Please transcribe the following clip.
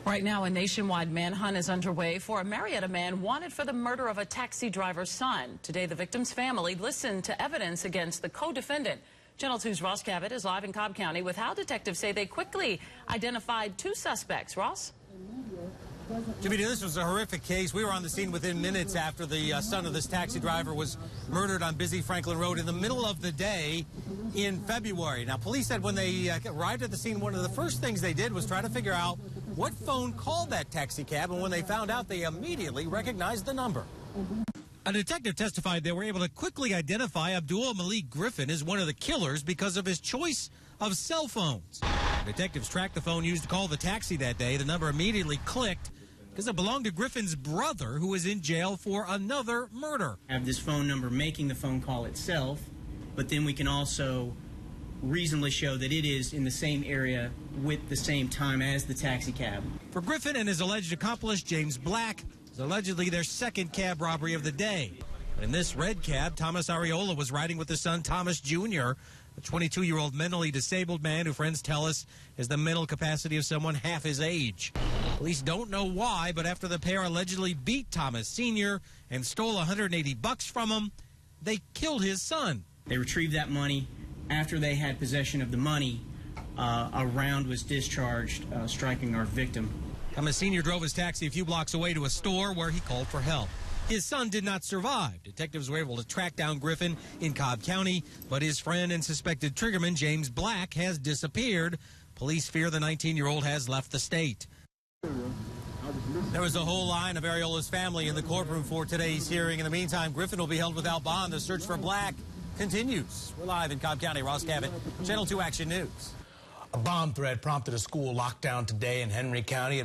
Right now, a nationwide manhunt is underway for a Marietta man wanted for the murder of a taxi driver's son. Today, the victim's family listened to evidence against the co-defendant. Channel 2's Ross Cabot is live in Cobb County with how detectives say they quickly identified two suspects. Ross? Jimmy, this was a horrific case. We were on the scene within minutes after the son of this taxi driver was murdered on busy Franklin Road in the middle of the day in February. Now, police said when they arrived at the scene, one of the first things they did was try to figure out what phone called that taxi cab, and when they found out, they immediately recognized the number. A detective testified they were able to quickly identify Abdul Malik Griffin as one of the killers because of his choice of cell phones. Detectives tracked the phone used to call the taxi that day. The number immediately clicked because it belonged to Griffin's brother, who was in jail for another murder. Have this phone number making the phone call itself, but then we can also reasonably show that it is in the same area with the same time as the taxi cab. For Griffin and his alleged accomplice, James Black, it was allegedly their second cab robbery of the day. In this red cab, Thomas Areola was riding with his son, Thomas Jr., a 22-year-old mentally disabled man who friends tell us has the mental capacity of someone half his age. Police don't know why, but after the pair allegedly beat Thomas Sr. and stole $180 from him, they killed his son. They retrieved that money. After they had possession of the money, a round was discharged, striking our victim. Thomas Sr. drove his taxi a few blocks away to a store where he called for help. His son did not survive. Detectives were able to track down Griffin in Cobb County, but his friend and suspected triggerman, James Black, has disappeared. Police fear the 19-year-old has left the state. There was a whole line of Areola's family in the courtroom for today's hearing. In the meantime, Griffin will be held without bond. The search for Black continues. We're live in Cobb County. Ross Cabot, Channel 2 Action News. A bomb threat prompted a school lockdown today in Henry County. It